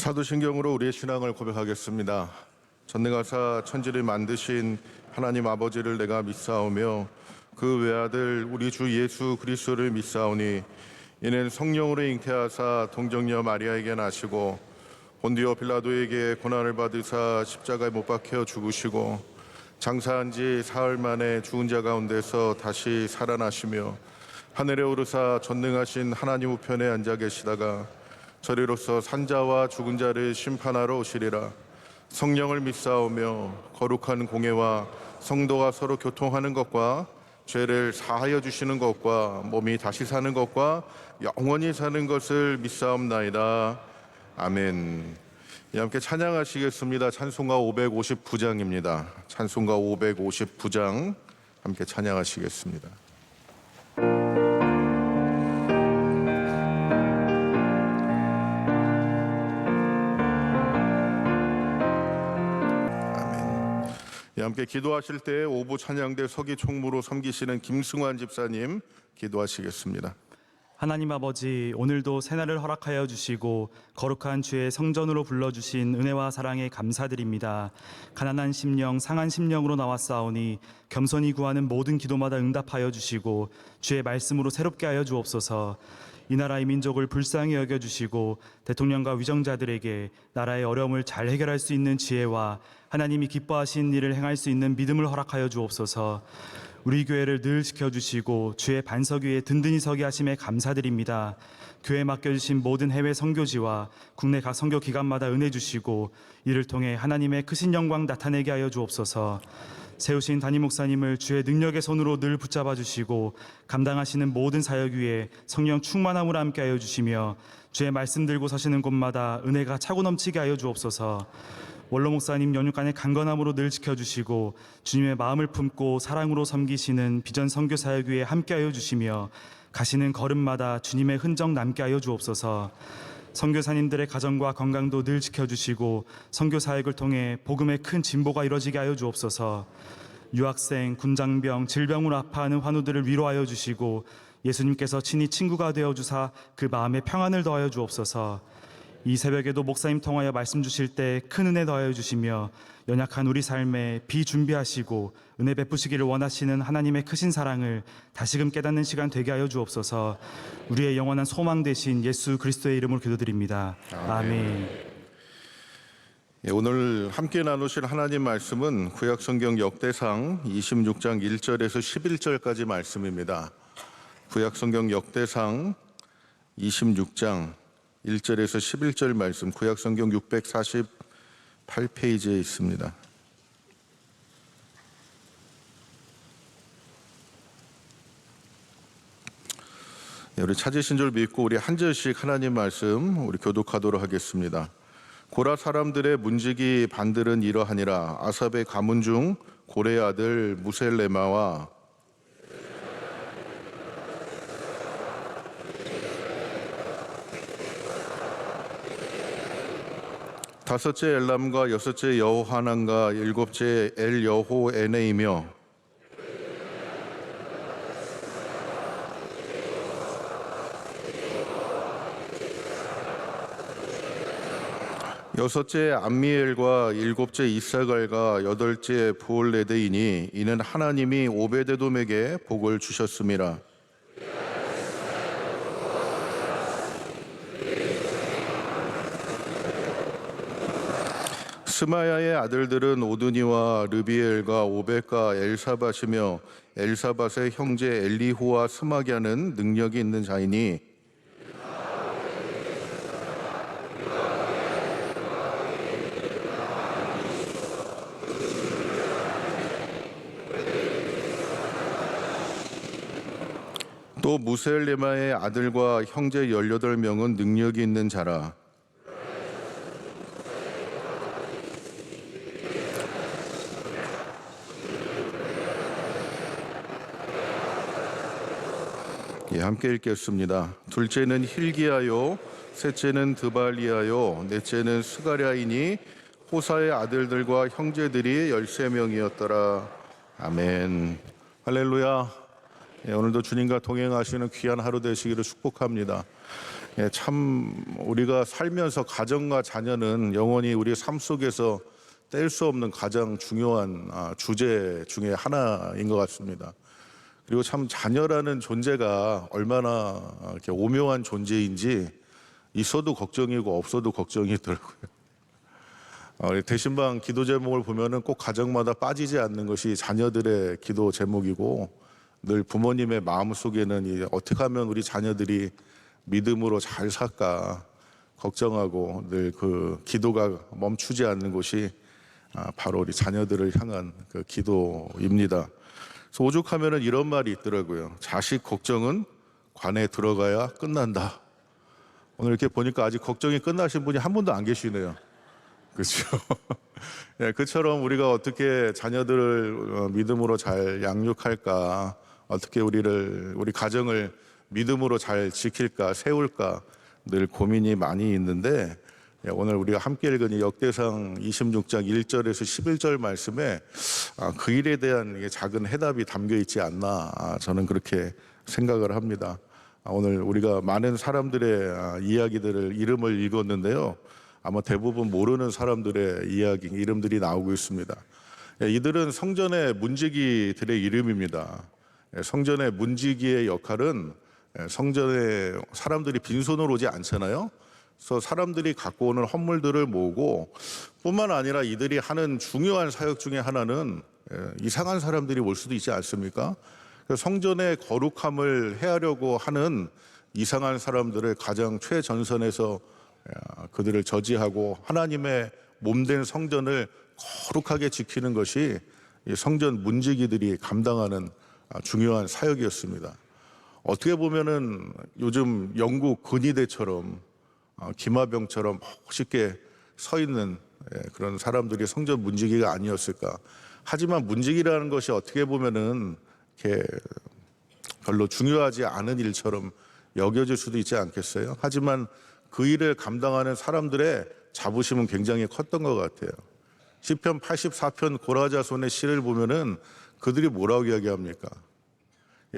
사도신경으로 우리의 신앙을 고백하겠습니다. 전능하사 천지를 만드신 하나님 아버지를 내가 믿사오며 그 외아들 우리 주 예수 그리스도를 믿사오니 이는 성령으로 잉태하사 동정녀 마리아에게 나시고 본디오 빌라도에게 고난을 받으사 십자가에 못 박혀 죽으시고 장사한 지 사흘 만에 죽은 자 가운데서 다시 살아나시며 하늘에 오르사 전능하신 하나님 우편에 앉아 계시다가 저리로서 산자와 죽은 자를 심판하러 오시리라. 성령을 믿사오며 거룩한 공예와 성도가 서로 교통하는 것과 죄를 사하여 주시는 것과 몸이 다시 사는 것과 영원히 사는 것을 믿사옵나이다. 아멘. 함께 찬양하시겠습니다. 찬송가 559장입니다. 찬송가 559장 함께 찬양하시겠습니다. 함께 기도하실 때 오부 찬양대 서기 총무로 섬기시는 김승환 집사님 기도하시겠습니다. 하나님 아버지, 오늘도 새날을 허락하여 주시고 거룩한 주의 성전으로 불러주신 은혜와 사랑에 감사드립니다. 가난한 심령, 상한 심령으로 나왔사오니 겸손히 구하는 모든 기도마다 응답하여 주시고 주의 말씀으로 새롭게 하여 주옵소서. 이 나라의 민족을 불쌍히 여겨주시고 대통령과 위정자들에게 나라의 어려움을 잘 해결할 수 있는 지혜와 하나님이 기뻐하신 일을 행할 수 있는 믿음을 허락하여 주옵소서. 우리 교회를 늘 지켜주시고 주의 반석 위에 든든히 서게 하심에 감사드립니다. 교회에 맡겨주신 모든 해외 선교지와 국내 각 선교 기관마다 은혜 주시고 이를 통해 하나님의 크신 영광 나타내게 하여 주옵소서. 세우신 담임 목사님을 주의 능력의 손으로 늘 붙잡아 주시고 감당하시는 모든 사역 위에 성령 충만함으로 함께하여 주시며 주의 말씀 들고 서시는 곳마다 은혜가 차고 넘치게 하여 주옵소서. 원로 목사님 연육간의 강건함으로 늘 지켜주시고 주님의 마음을 품고 사랑으로 섬기시는 비전 선교 사역 위에 함께하여 주시며 가시는 걸음마다 주님의 흔적 남게 하여 주옵소서. 선교사님들의 가정과 건강도 늘 지켜주시고 선교 사역을 통해 복음의 큰 진보가 이루어지게 하여 주옵소서. 유학생, 군장병, 질병으로 아파하는 환우들을 위로하여 주시고 예수님께서 친히 친구가 되어 주사 그 마음에 평안을 더하여 주옵소서. 이 새벽에도 목사님 통하여 말씀 주실 때 큰 은혜 더하여 주시며 연약한 우리 삶에 비준비하시고 은혜 베푸시기를 원하시는 하나님의 크신 사랑을 다시금 깨닫는 시간 되게 하여 주옵소서. 우리의 영원한 소망 되신 예수 그리스도의 이름으로 기도드립니다. 아멘. 오늘 함께 나누실 하나님 말씀은 구약성경 역대상 26장 1절에서 11절까지 말씀입니다. 구약성경 역대상 26장 1절에서 11절 말씀, 구약성경 648페이지에 있습니다. 우리 찾으신 줄 믿고 우리 한 절씩 하나님 말씀 우리 교독하도록 하겠습니다. 고라 사람들의 문지기 반들은 이러하니라. 아삽의 가문 중 고레의 아들 무셀레마와 다섯째 엘람과 여섯째 여호하난과 일곱째 엘여호에네이며 여섯째 암미엘과 일곱째 이사갈과 여덟째 부올레드이니 이는 하나님이 오베데돔에게 복을 주셨음이라. 스마야의 아들들은 오드니와 르비엘과 오벳과 엘사밧이며 엘사밧의 형제 엘리후와 스마갸는 능력이 있는 자이니 또 무셀레마의 아들과 형제 18명은 능력이 있는 자라. 함께 읽겠습니다. 둘째는 힐기야요, 셋째는 드발리야요, 넷째는 스가랴이니 호사의 아들들과 형제들이 13명이었더라. 아멘. 할렐루야. 오늘도 주님과 동행하시는 귀한 하루 되시기를 축복합니다. 참 우리가 살면서 가정과 자녀는 영원히 우리 삶 속에서 뗄 수 없는 가장 중요한 주제 중에 하나인 것 같습니다. 그리고 참 자녀라는 존재가 얼마나 이렇게 오묘한 존재인지 있어도 걱정이고 없어도 걱정이더라고요. 대신방 기도 제목을 보면은 꼭 가정마다 빠지지 않는 것이 자녀들의 기도 제목이고, 늘 부모님의 마음 속에는 어떻게 하면 우리 자녀들이 믿음으로 잘 살까 걱정하고 늘 그 기도가 멈추지 않는 곳이 바로 우리 자녀들을 향한 그 기도입니다. 그래서 오죽하면은 이런 말이 있더라고요. 자식 걱정은 관에 들어가야 끝난다. 오늘 이렇게 보니까 아직 걱정이 끝나신 분이 한 분도 안 계시네요. 그렇죠? 예, 그처럼 우리가 어떻게 자녀들을 믿음으로 잘 양육할까, 어떻게 우리 가정을 믿음으로 잘 지킬까, 세울까 늘 고민이 많이 있는데, 오늘 우리가 함께 읽은 이 역대상 26장 1절에서 11절 말씀에 그 일에 대한 작은 해답이 담겨 있지 않나, 저는 그렇게 생각을 합니다. 오늘 우리가 많은 사람들의 이름을 읽었는데요. 아마 대부분 모르는 사람들의 이름들이 나오고 있습니다. 이들은 성전의 문지기들의 이름입니다. 성전의 문지기의 역할은 성전에 사람들이 빈손으로 오지 않잖아요. 그래서 사람들이 갖고 오는 헌물들을 모으고, 뿐만 아니라 이들이 하는 중요한 사역 중에 하나는 이상한 사람들이 올 수도 있지 않습니까? 성전의 거룩함을 해하려고 하는 이상한 사람들을 가장 최전선에서 그들을 저지하고 하나님의 몸된 성전을 거룩하게 지키는 것이 성전 문지기들이 감당하는 중요한 사역이었습니다. 어떻게 보면은 요즘 영국 근위대처럼 기마병처럼 멋있게 서 있는 그런 사람들이 성전 문지기가 아니었을까. 하지만 문지기라는 것이 어떻게 보면은 이렇게 별로 중요하지 않은 일처럼 여겨질 수도 있지 않겠어요? 하지만 그 일을 감당하는 사람들의 자부심은 굉장히 컸던 것 같아요. 시편 84편 고라자손의 시를 보면은 그들이 뭐라고 이야기합니까?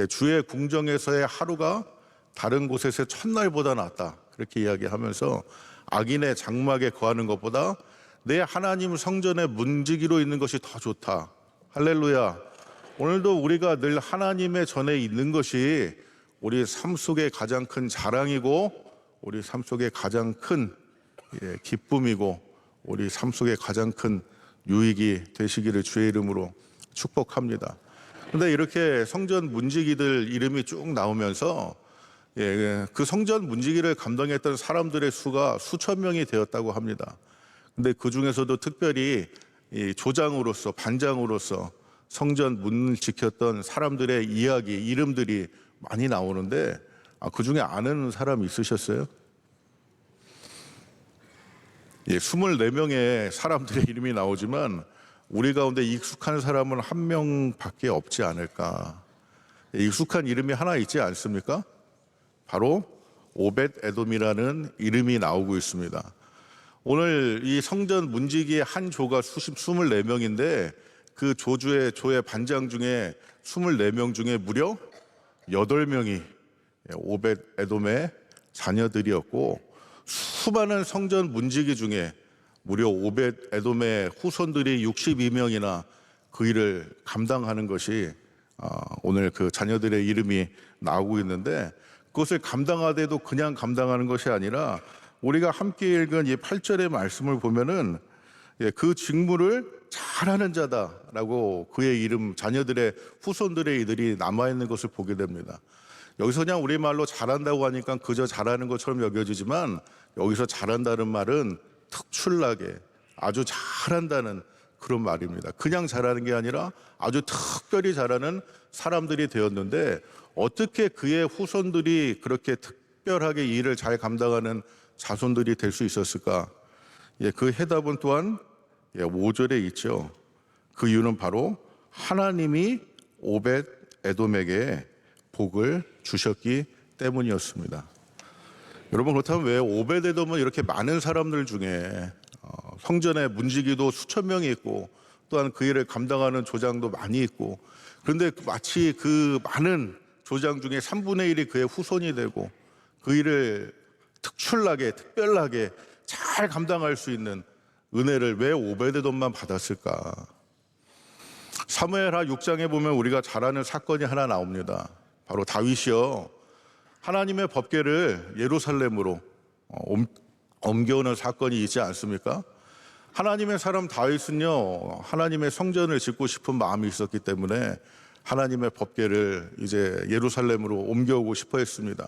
주의 궁정에서의 하루가 다른 곳에서의 첫날보다 낫다. 그렇게 이야기하면서 악인의 장막에 거하는 것보다 내 하나님 성전의 문지기로 있는 것이 더 좋다. 할렐루야. 오늘도 우리가 늘 하나님의 전에 있는 것이 우리 삶 속의 가장 큰 자랑이고, 우리 삶 속의 가장 큰 기쁨이고, 우리 삶 속의 가장 큰 유익이 되시기를 주의 이름으로 축복합니다. 그런데 이렇게 성전 문지기들 이름이 쭉 나오면서 그 성전 문지기를 감당했던 사람들의 수가 수천 명이 되었다고 합니다. 근데 그 중에서도 특별히 조장으로서, 반장으로서 성전 문을 지켰던 사람들의 이름들이 많이 나오는데, 그 중에 아는 사람 있으셨어요? 24명의 사람들의 이름이 나오지만 우리 가운데 익숙한 사람은 한 명밖에 없지 않을까. 익숙한 이름이 하나 있지 않습니까? 바로 오벳 에돔이라는 이름이 나오고 있습니다. 오늘 이 성전 문지기의 한 조가 24명인데 그 조의 반장 중에 24명 중에 무려 8명이 오벳 에돔의 자녀들이었고, 수많은 성전 문지기 중에 무려 오벳 에돔의 후손들이 62명이나 그 일을 감당하는 것이 오늘 그 자녀들의 이름이 나오고 있는데, 그것을 감당하되도 그냥 감당하는 것이 아니라 우리가 함께 읽은 이 8절의 말씀을 보면은 그 직무를 잘하는 자다라고 그의 이름, 자녀들의 후손들의 이들이 남아있는 것을 보게 됩니다. 여기서 그냥 우리말로 잘한다고 하니까 그저 잘하는 것처럼 여겨지지만, 여기서 잘한다는 말은 특출나게 아주 잘한다는 그런 말입니다. 그냥 잘하는 게 아니라 아주 특별히 잘하는 사람들이 되었는데, 어떻게 그의 후손들이 그렇게 특별하게 이 일을 잘 감당하는 자손들이 될 수 있었을까? 그 해답은 또한 5절에 있죠. 그 이유는 바로 하나님이 오벳 에돔에게 복을 주셨기 때문이었습니다. 여러분, 그렇다면 왜 오벳 에돔은 이렇게 많은 사람들 중에 성전의 문지기도 수천 명이 있고, 또한 그 일을 감당하는 조장도 많이 있고, 그런데 마치 그 많은 조장 중에 3분의 1이 그의 후손이 되고 그 일을 특출나게 특별하게 잘 감당할 수 있는 은혜를 왜 오베데돔만 받았을까? 사무엘하 6장에 보면 우리가 잘 아는 사건이 하나 나옵니다. 바로 다윗이요, 하나님의 법궤를 예루살렘으로 옮겨오는 사건이 있지 않습니까? 하나님의 사람 다윗은요, 하나님의 성전을 짓고 싶은 마음이 있었기 때문에 하나님의 법궤를 이제 예루살렘으로 옮겨오고 싶어 했습니다.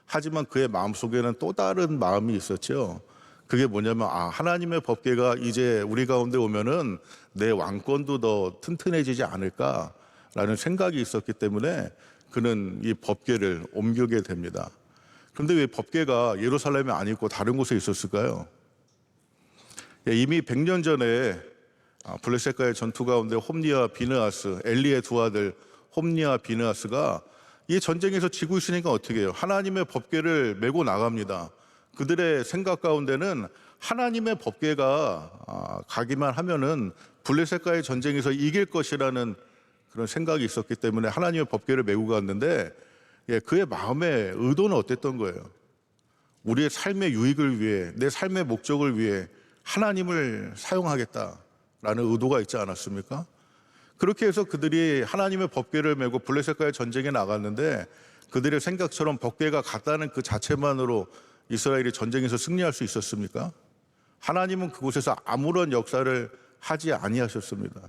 하지만 그의 마음속에는 또 다른 마음이 있었죠. 그게 뭐냐면, 하나님의 법궤가 이제 우리 가운데 오면은 내 왕권도 더 튼튼해지지 않을까라는 생각이 있었기 때문에 그는 이 법궤를 옮기게 됩니다. 그런데 왜 법궤가 예루살렘에 안 있고 다른 곳에 있었을까요? 이미 100년 전에 블레셋과의 전투 가운데 홈니와 비느하스, 엘리의 두 아들 홈니와 비느하스가 이 전쟁에서 지고 있으니까 어떻게 해요? 하나님의 법궤를 메고 나갑니다. 그들의 생각 가운데는 하나님의 법궤가 가기만 하면은 블레셋과의 전쟁에서 이길 것이라는 그런 생각이 있었기 때문에 하나님의 법궤를 메고 갔는데, 그의 마음의 의도는 어땠던 거예요? 우리의 삶의 유익을 위해, 내 삶의 목적을 위해 하나님을 사용하겠다라는 의도가 있지 않았습니까? 그렇게 해서 그들이 하나님의 법궤를 메고 블레셋과의 전쟁에 나갔는데, 그들의 생각처럼 법궤가 갔다는 그 자체만으로 이스라엘이 전쟁에서 승리할 수 있었습니까? 하나님은 그곳에서 아무런 역사를 하지 아니하셨습니다.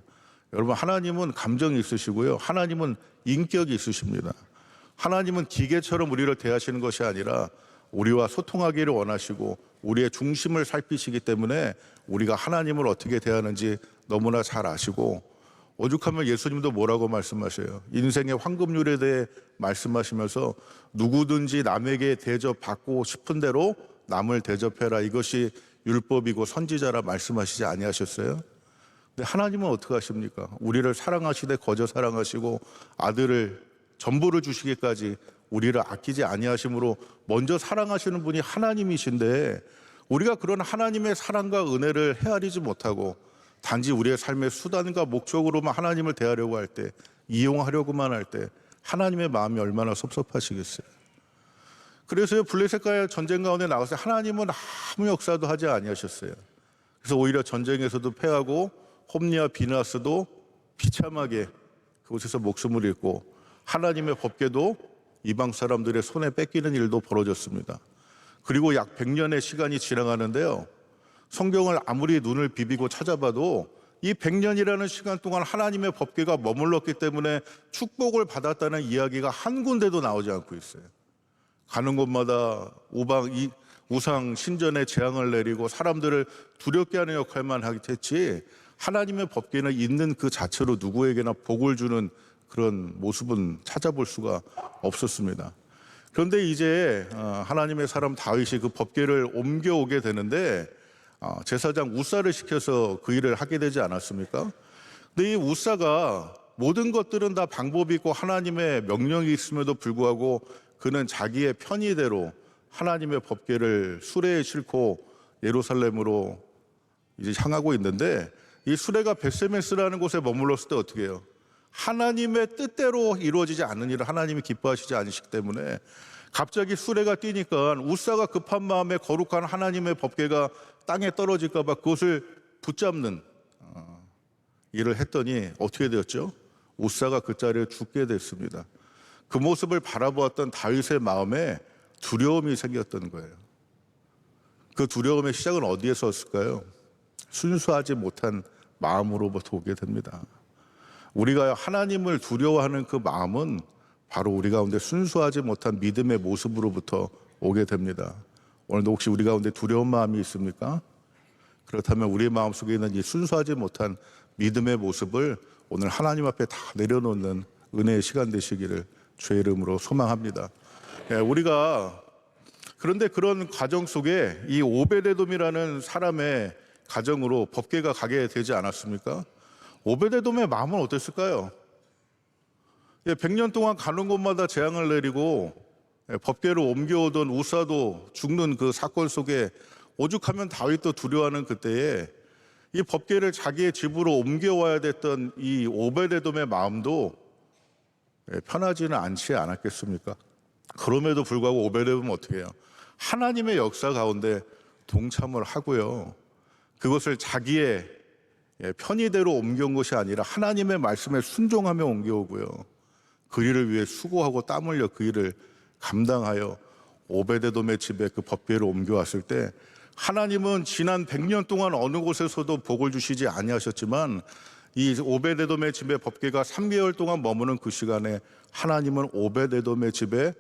여러분, 하나님은 감정이 있으시고요, 하나님은 인격이 있으십니다. 하나님은 기계처럼 우리를 대하시는 것이 아니라 우리와 소통하기를 원하시고 우리의 중심을 살피시기 때문에 우리가 하나님을 어떻게 대하는지 너무나 잘 아시고, 오죽하면 예수님도 뭐라고 말씀하셔요? 인생의 황금률에 대해 말씀하시면서 누구든지 남에게 대접받고 싶은 대로 남을 대접해라, 이것이 율법이고 선지자라 말씀하시지 아니하셨어요? 근데 하나님은 어떻게 하십니까? 우리를 사랑하시되 거저 사랑하시고 아들을 전부를 주시기까지 우리를 아끼지 아니하심으로 먼저 사랑하시는 분이 하나님이신데, 우리가 그런 하나님의 사랑과 은혜를 헤아리지 못하고 단지 우리의 삶의 수단과 목적으로만 하나님을 대하려고 할 때, 이용하려고만 할 때 하나님의 마음이 얼마나 섭섭하시겠어요. 그래서 블레셋과의 전쟁 가운데 나가서 하나님은 아무 역사도 하지 아니하셨어요. 그래서 오히려 전쟁에서도 패하고 홈니와 비느하스도 비참하게 그곳에서 목숨을 잃고 하나님의 법궤도 이방 사람들의 손에 뺏기는 일도 벌어졌습니다. 그리고 약 100년의 시간이 지나가는데요, 성경을 아무리 눈을 비비고 찾아봐도 이 100년이라는 시간 동안 하나님의 법궤가 머물렀기 때문에 축복을 받았다는 이야기가 한 군데도 나오지 않고 있어요. 가는 곳마다 우상 신전에 재앙을 내리고 사람들을 두렵게 하는 역할만 하겠지, 하나님의 법궤는 있는 그 자체로 누구에게나 복을 주는 그런 모습은 찾아볼 수가 없었습니다. 그런데 이제 하나님의 사람 다윗이 그 법궤를 옮겨오게 되는데, 제사장 우사를 시켜서 그 일을 하게 되지 않았습니까? 근데 이 우사가 모든 것들은 다 방법이 있고 하나님의 명령이 있음에도 불구하고 그는 자기의 편의대로 하나님의 법궤를 수레에 싣고 예루살렘으로 이제 향하고 있는데, 이 수레가 벳세메스라는 곳에 머물렀을 때 어떻게 해요? 하나님의 뜻대로 이루어지지 않는 일을 하나님이 기뻐하시지 않으시기 때문에 갑자기 수레가 뛰니까 우사가 급한 마음에 거룩한 하나님의 법궤가 땅에 떨어질까 봐 그것을 붙잡는 일을 했더니 어떻게 되었죠? 우사가 그 자리에 죽게 됐습니다. 그 모습을 바라보았던 다윗의 마음에 두려움이 생겼던 거예요. 그 두려움의 시작은 어디에서 왔을까요? 순수하지 못한 마음으로부터 오게 됩니다. 우리가 하나님을 두려워하는 그 마음은 바로 우리 가운데 순수하지 못한 믿음의 모습으로부터 오게 됩니다. 오늘도 혹시 우리 가운데 두려운 마음이 있습니까? 그렇다면 우리의 마음속에 있는 이 순수하지 못한 믿음의 모습을 오늘 하나님 앞에 다 내려놓는 은혜의 시간 되시기를 주의 이름으로 소망합니다. 우리가 그런데 그런 과정 속에 이 오베데돔이라는 사람의 가정으로 법궤가 가게 되지 않았습니까? 오베데돔의 마음은 어땠을까요? 100년 동안 가는 곳마다 재앙을 내리고 법궤를 옮겨오던 우사도 죽는 그 사건 속에 오죽하면 다윗도 두려워하는 그때에 이 법궤를 자기의 집으로 옮겨와야 됐던 이 오베데돔의 마음도 편하지는 않지 않았겠습니까? 그럼에도 불구하고 오베데돔은 어떻게 해요? 하나님의 역사 가운데 동참을 하고요. 그것을 자기의 편의대로 옮겨온 것이 아니라 하나님의 말씀에 순종하며 옮겨오고요. 그 일을 위해 수고하고 땀 흘려 그 일을 감당하여 오베데돔의 집에 그 법궤를 옮겨왔을 때 하나님은 지난 100년 동안 어느 곳에서도 복을 주시지 아니하셨지만 이 오베데돔의 집에 법궤가 3개월 동안 머무는 그 시간에 하나님은 오베데돔의 집에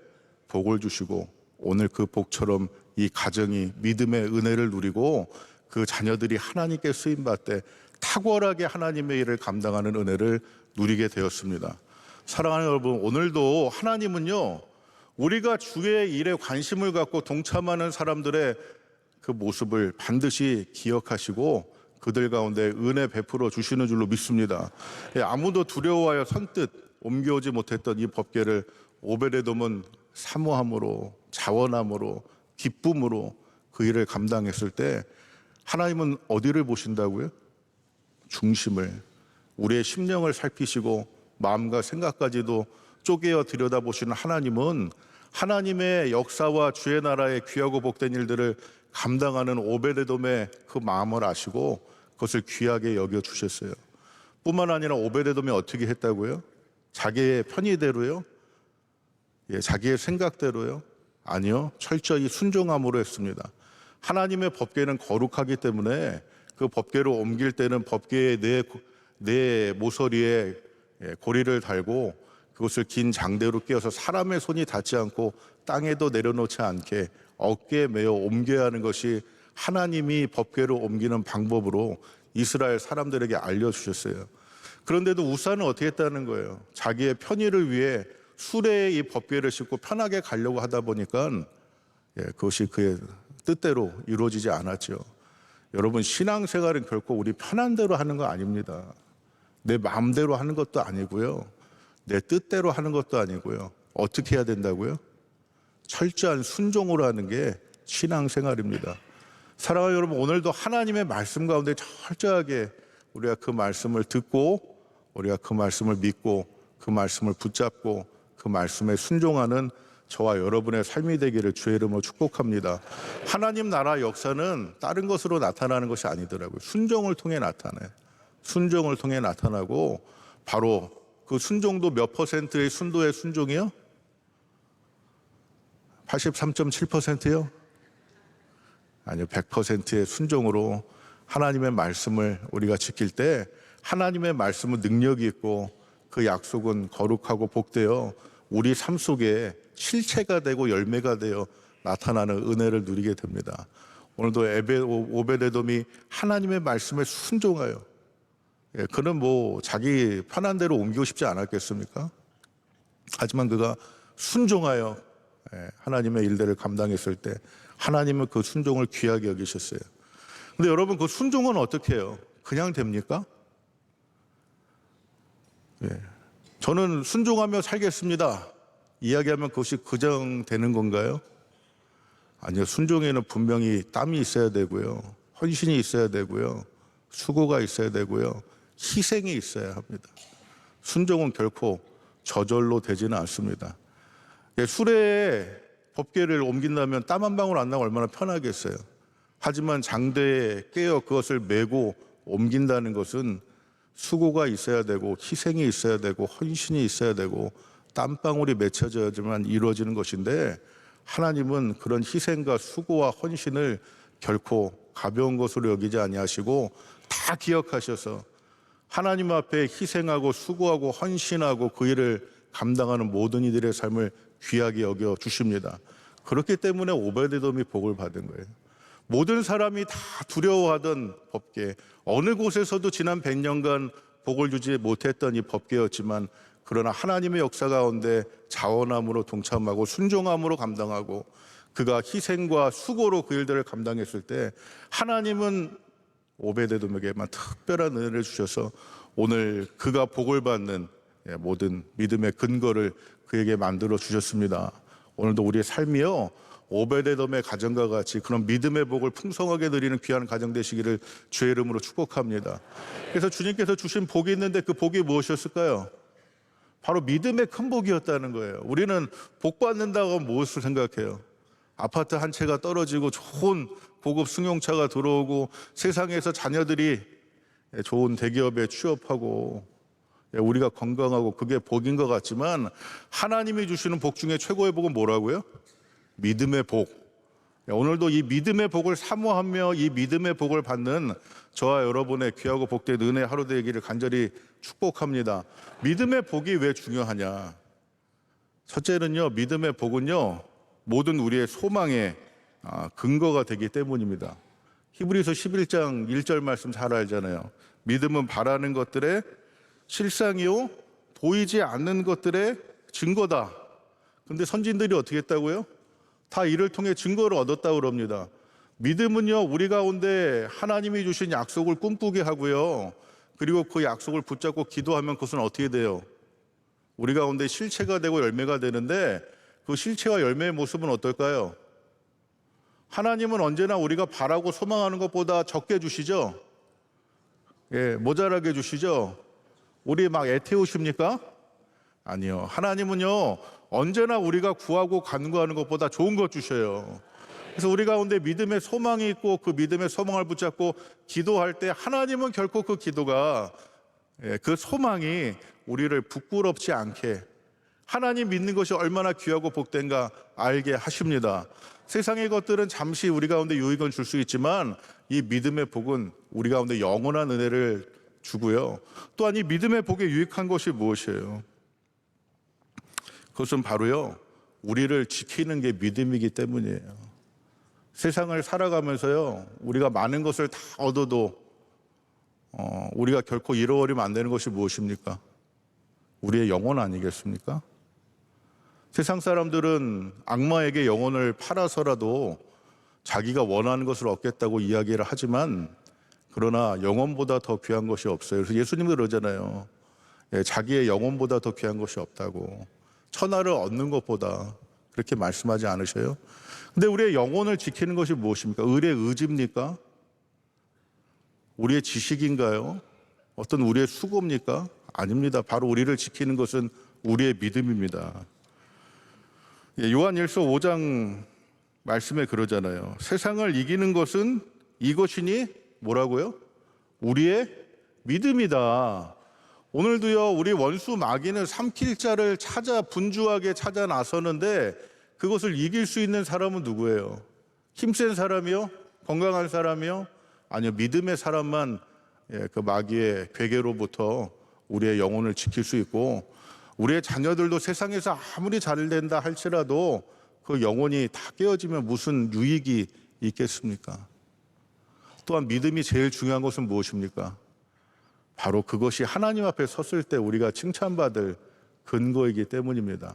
복을 주시고 오늘 그 복처럼 이 가정이 믿음의 은혜를 누리고 그 자녀들이 하나님께 쓰임받되 탁월하게 하나님의 일을 감당하는 은혜를 누리게 되었습니다. 사랑하는 여러분, 오늘도 하나님은요, 우리가 주의 일에 관심을 갖고 동참하는 사람들의 그 모습을 반드시 기억하시고 그들 가운데 은혜 베풀어 주시는 줄로 믿습니다. 아무도 두려워하여 선뜻 옮겨오지 못했던 이 법궤를 오베데돔은 사모함으로, 자원함으로, 기쁨으로 그 일을 감당했을 때 하나님은 어디를 보신다고요? 중심을, 우리의 심령을 살피시고 마음과 생각까지도 쪼개어 들여다보시는 하나님은 하나님의 역사와 주의 나라의 귀하고 복된 일들을 감당하는 오베데돔의 그 마음을 아시고 그것을 귀하게 여겨주셨어요. 뿐만 아니라 오베데돔이 어떻게 했다고요? 자기의 편의대로요? 자기의 생각대로요? 아니요, 철저히 순종함으로 했습니다. 하나님의 법궤는 거룩하기 때문에 그 법궤로 옮길 때는 법궤의 네 모서리에 고리를 달고 그것을 긴 장대로 끼워서 사람의 손이 닿지 않고 땅에도 내려놓지 않게 어깨에 메어 옮겨야 하는 것이 하나님이 법궤로 옮기는 방법으로 이스라엘 사람들에게 알려주셨어요. 그런데도 우사는 어떻게 했다는 거예요? 자기의 편의를 위해 수레에 이 법궤를 싣고 편하게 가려고 하다 보니까 그것이 그의 뜻대로 이루어지지 않았죠. 여러분, 신앙생활은 결코 우리 편한 대로 하는 거 아닙니다. 내 마음대로 하는 것도 아니고요. 내 뜻대로 하는 것도 아니고요. 어떻게 해야 된다고요? 철저한 순종으로 하는 게 신앙생활입니다. 사랑하는 여러분, 오늘도 하나님의 말씀 가운데 철저하게 우리가 그 말씀을 듣고 우리가 그 말씀을 믿고 그 말씀을 붙잡고 그 말씀에 순종하는 저와 여러분의 삶이 되기를 주의 이름으로 축복합니다. 하나님 나라 역사는 다른 것으로 나타나는 것이 아니더라고요. 순종을 통해 나타나요. 순종을 통해 나타나고 바로 그 순종도 몇 퍼센트의 순도의 순종이요? 83.7%요? 아니요, 100%의 순종으로 하나님의 말씀을 우리가 지킬 때 하나님의 말씀은 능력이 있고 그 약속은 거룩하고 복되어 우리 삶 속에 실체가 되고 열매가 되어 나타나는 은혜를 누리게 됩니다. 오늘도 오베데돔이 하나님의 말씀에 순종하여 그는 자기 편한 대로 옮기고 싶지 않았겠습니까? 하지만 그가 순종하여 하나님의 일들을 감당했을 때 하나님은 그 순종을 귀하게 여기셨어요. 근데 여러분, 그 순종은 어떻게 해요? 그냥 됩니까? 저는 순종하며 살겠습니다 이야기하면 그것이 그냥 되는 건가요? 아니요, 순종에는 분명히 땀이 있어야 되고요, 헌신이 있어야 되고요, 수고가 있어야 되고요, 희생이 있어야 합니다. 순종은 결코 저절로 되지는 않습니다. 수레에 법궤를 옮긴다면 땀 한 방울 안 나고 얼마나 편하겠어요. 하지만 장대에 깨어 그것을 메고 옮긴다는 것은 수고가 있어야 되고 희생이 있어야 되고 헌신이 있어야 되고 땀방울이 맺혀져야지만 이루어지는 것인데 하나님은 그런 희생과 수고와 헌신을 결코 가벼운 것으로 여기지 아니하시고 다 기억하셔서 하나님 앞에 희생하고 수고하고 헌신하고 그 일을 감당하는 모든 이들의 삶을 귀하게 여겨 주십니다. 그렇기 때문에 오베데돔이 복을 받은 거예요. 모든 사람이 다 두려워하던 법궤, 어느 곳에서도 지난 100년간 복을 주지 못했던 이 법궤였지만 그러나 하나님의 역사 가운데 자원함으로 동참하고 순종함으로 감당하고 그가 희생과 수고로 그 일들을 감당했을 때 하나님은 오베데돔에게만 특별한 은혜를 주셔서 오늘 그가 복을 받는 모든 믿음의 근거를 그에게 만들어 주셨습니다. 오늘도 우리의 삶이요, 오베데돔의 가정과 같이 그런 믿음의 복을 풍성하게 누리는 귀한 가정 되시기를 주의 이름으로 축복합니다. 그래서 주님께서 주신 복이 있는데 그 복이 무엇이었을까요? 바로 믿음의 큰 복이었다는 거예요. 우리는 복 받는다고 하면 무엇을 생각해요? 아파트 한 채가 떨어지고 좋은 고급 승용차가 들어오고 세상에서 자녀들이 좋은 대기업에 취업하고 우리가 건강하고 그게 복인 것 같지만 하나님이 주시는 복 중에 최고의 복은 뭐라고요? 믿음의 복. 오늘도 이 믿음의 복을 사모하며 이 믿음의 복을 받는 저와 여러분의 귀하고 복된 은혜 하루 되기를 간절히 축복합니다. 믿음의 복이 왜 중요하냐? 첫째는요, 믿음의 복은요, 모든 우리의 소망의 근거가 되기 때문입니다. 히브리서 11장 1절 말씀 잘 알잖아요. 믿음은 바라는 것들의 실상이요, 보이지 않는 것들의 증거다. 근데 선진들이 어떻게 했다고요? 다 이를 통해 증거를 얻었다고 그럽니다. 믿음은요, 우리 가운데 하나님이 주신 약속을 꿈꾸게 하고요, 그리고 그 약속을 붙잡고 기도하면 그것은 어떻게 돼요? 우리 가운데 실체가 되고 열매가 되는데 그 실체와 열매의 모습은 어떨까요? 하나님은 언제나 우리가 바라고 소망하는 것보다 적게 주시죠? 모자라게 주시죠? 우리 막 애태우십니까? 아니요. 하나님은요, 언제나 우리가 구하고 간구하는 것보다 좋은 것 주셔요. 그래서 우리 가운데 믿음의 소망이 있고 그 믿음의 소망을 붙잡고 기도할 때 하나님은 결코 그 기도가, 그 소망이 우리를 부끄럽지 않게, 하나님 믿는 것이 얼마나 귀하고 복된가 알게 하십니다. 세상의 것들은 잠시 우리 가운데 유익은 줄 수 있지만 이 믿음의 복은 우리 가운데 영원한 은혜를 주고요. 또한 이 믿음의 복에 유익한 것이 무엇이에요? 그것은 바로요, 우리를 지키는 게 믿음이기 때문이에요. 세상을 살아가면서요, 우리가 많은 것을 다 얻어도 우리가 결코 잃어버리면 안 되는 것이 무엇입니까? 우리의 영혼 아니겠습니까? 세상 사람들은 악마에게 영혼을 팔아서라도 자기가 원하는 것을 얻겠다고 이야기를 하지만, 그러나 영혼보다 더 귀한 것이 없어요. 그래서 예수님도 그러잖아요. 자기의 영혼보다 더 귀한 것이 없다고. 천하를 얻는 것보다, 그렇게 말씀하지 않으셔요? 근데 우리의 영혼을 지키는 것이 무엇입니까? 의의 의지입니까? 우리의 지식인가요? 어떤 우리의 수고입니까? 아닙니다. 바로 우리를 지키는 것은 우리의 믿음입니다. 요한일서 5장 말씀에 그러잖아요. 세상을 이기는 것은 이것이니 뭐라고요? 우리의 믿음이다. 오늘도요, 우리 원수 마귀는 삼킬 자를 찾아 분주하게 찾아 나서는데 그것을 이길 수 있는 사람은 누구예요? 힘센 사람이요? 건강한 사람이요? 아니요, 믿음의 사람만 그 마귀의 괴계로부터 우리의 영혼을 지킬 수 있고, 우리의 자녀들도 세상에서 아무리 잘 된다 할지라도 그 영혼이 다 깨어지면 무슨 유익이 있겠습니까? 또한 믿음이 제일 중요한 것은 무엇입니까? 바로 그것이 하나님 앞에 섰을 때 우리가 칭찬받을 근거이기 때문입니다.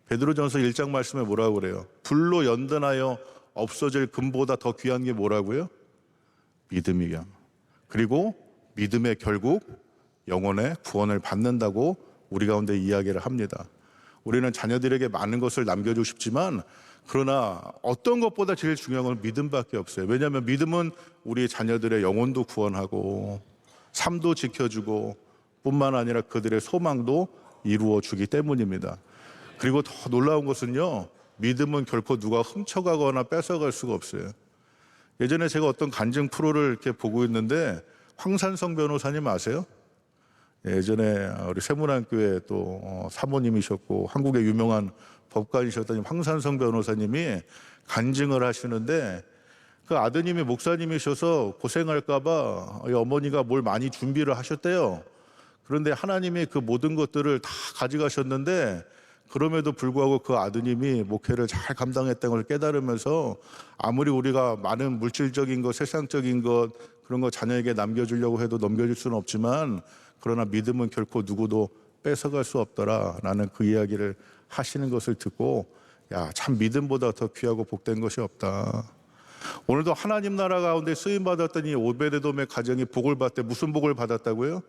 베드로전서 1장 말씀에 뭐라고 그래요? 불로 연단하여 없어질 금보다 더 귀한 게 뭐라고요? 믿음이야. 그리고 믿음의 결국 영혼의 구원을 받는다고 우리 가운데 이야기를 합니다. 우리는 자녀들에게 많은 것을 남겨주고 싶지만, 그러나 어떤 것보다 제일 중요한 건 믿음밖에 없어요. 왜냐하면 믿음은 우리 자녀들의 영혼도 구원하고 삶도 지켜주고 뿐만 아니라 그들의 소망도 이루어주기 때문입니다. 그리고 더 놀라운 것은요, 믿음은 결코 누가 훔쳐가거나 뺏어갈 수가 없어요. 예전에 제가 어떤 간증 프로를 이렇게 보고 있는데, 황산성 변호사님 아세요? 예전에 우리 세문안교회 또 사모님이셨고 한국의 유명한 법관이셨던 황산성 변호사님이 간증을 하시는데, 그 아드님이 목사님이셔서 고생할까봐 어머니가 뭘 많이 준비를 하셨대요. 그런데 하나님이 그 모든 것들을 다 가져가셨는데, 그럼에도 불구하고 그 아드님이 목회를 잘 감당했다는 걸 깨달으면서, 아무리 우리가 많은 물질적인 것, 세상적인 것, 그런 거 자녀에게 남겨주려고 해도 넘겨줄 수는 없지만, 그러나 믿음은 결코 누구도 뺏어갈 수 없더라 라는 그 이야기를 하시는 것을 듣고, 야, 참 믿음보다 더 귀하고 복된 것이 없다. 오늘도 하나님 나라 가운데 쓰임받았던 이 오베데돔의 가정이 복을 받되 무슨 복을 받았다고요?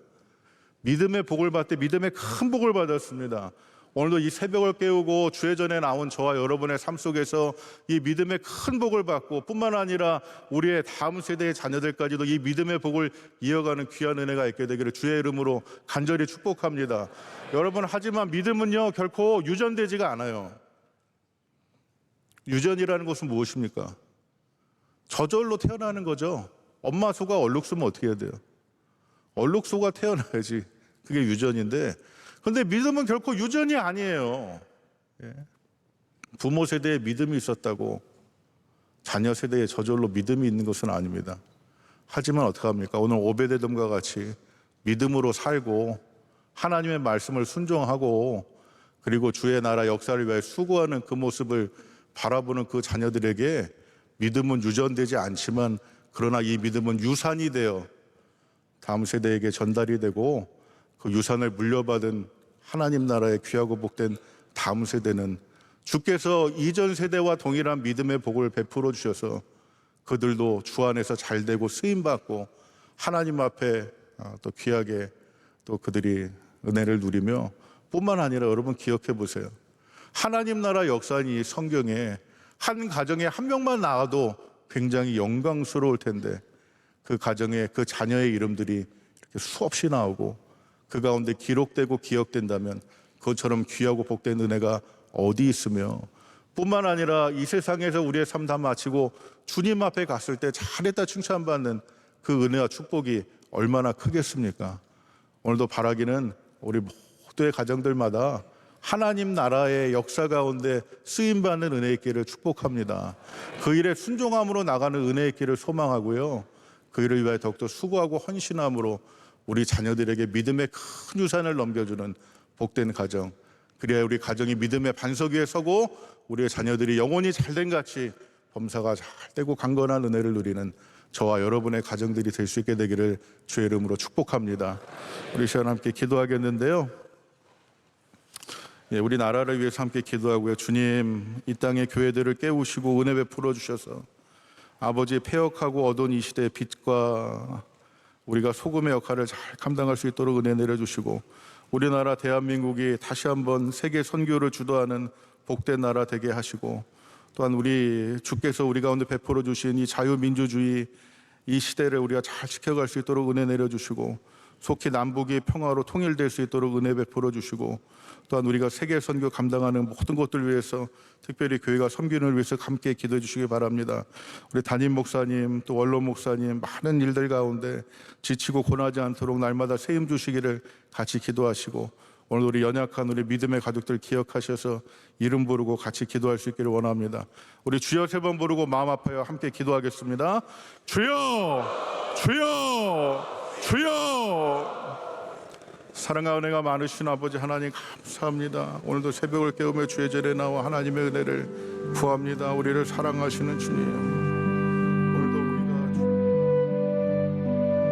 믿음의 복을 받되 믿음의 큰 복을 받았습니다. 오늘도 이 새벽을 깨우고 주의 전에 나온 저와 여러분의 삶 속에서 이 믿음의 큰 복을 받고, 뿐만 아니라 우리의 다음 세대의 자녀들까지도 이 믿음의 복을 이어가는 귀한 은혜가 있게 되기를 주의 이름으로 간절히 축복합니다. 여러분, 하지만 믿음은요 결코 유전되지가 않아요. 유전이라는 것은 무엇입니까? 저절로 태어나는 거죠. 엄마 소가 얼룩 쓰면 어떻게 해야 돼요? 얼룩 소가 태어나야지. 그게 유전인데, 근데 믿음은 결코 유전이 아니에요. 예. 부모 세대에 믿음이 있었다고 자녀 세대에 저절로 믿음이 있는 것은 아닙니다. 하지만 어떡합니까? 오늘 오베데돔과 같이 믿음으로 살고 하나님의 말씀을 순종하고 그리고 주의 나라 역사를 위해 수고하는 그 모습을 바라보는 그 자녀들에게 믿음은 유전되지 않지만 그러나 이 믿음은 유산이 되어 다음 세대에게 전달이 되고 그 유산을 물려받은 하나님 나라의 귀하고 복된 다음 세대는 주께서 이전 세대와 동일한 믿음의 복을 베풀어 주셔서 그들도 주 안에서 잘 되고 쓰임받고 하나님 앞에 또 귀하게 또 그들이 은혜를 누리며 뿐만 아니라 여러분 기억해 보세요. 하나님 나라 역사는 이 성경에 한 가정에 한 명만 나와도 굉장히 영광스러울 텐데 그 가정에 그 자녀의 이름들이 이렇게 수없이 나오고 그 가운데 기록되고 기억된다면 그것처럼 귀하고 복된 은혜가 어디 있으며 뿐만 아니라 이 세상에서 우리의 삶 다 마치고 주님 앞에 갔을 때 잘했다 칭찬받는 그 은혜와 축복이 얼마나 크겠습니까? 오늘도 바라기는 우리 모두의 가정들마다 하나님 나라의 역사 가운데 쓰임받는 은혜의 길을 축복합니다. 그 일에 순종함으로 나가는 은혜의 길을 소망하고요. 그 일을 위하여 더욱더 수고하고 헌신함으로 우리 자녀들에게 믿음의 큰 유산을 넘겨주는 복된 가정, 그래야 우리 가정이 믿음의 반석 위에 서고 우리의 자녀들이 영혼이 잘된 같이 범사가 잘 되고 강건한 은혜를 누리는 저와 여러분의 가정들이 될 수 있게 되기를 주의 이름으로 축복합니다. 우리 시간 함께 기도하겠는데요. 우리 나라를 위해서 함께 기도하고요. 주님, 이 땅의 교회들을 깨우시고 은혜 베풀어 주셔서 아버지 폐역하고 어두운 이 시대의 빛과 우리가 소금의 역할을 잘 감당할 수 있도록 은혜 내려주시고 우리나라 대한민국이 다시 한번 세계 선교를 주도하는 복된 나라 되게 하시고 또한 우리 주께서 우리 가운데 베풀어 주신 이 자유민주주의 이 시대를 우리가 잘 지켜갈 수 있도록 은혜 내려주시고 속히 남북이 평화로 통일될 수 있도록 은혜 베풀어 주시고 또한 우리가 세계 선교 감당하는 모든 것들 위해서 특별히 교회가 섬기는 위해서 함께 기도해 주시기 바랍니다. 우리 담임 목사님 또 원로 목사님 많은 일들 가운데 지치고 고나지 않도록 날마다 세임 주시기를 같이 기도하시고 오늘 우리 연약한 우리 믿음의 가족들 기억하셔서 이름 부르고 같이 기도할 수 있기를 원합니다. 우리 주여 3번 부르고 마음 아파요 함께 기도하겠습니다. 주여 주여 주여. 사랑과 은혜가 많으신 아버지 하나님 감사합니다. 오늘도 새벽을 깨우며 주의 절에 나와 하나님의 은혜를 구합니다. 우리를 사랑하시는 주님,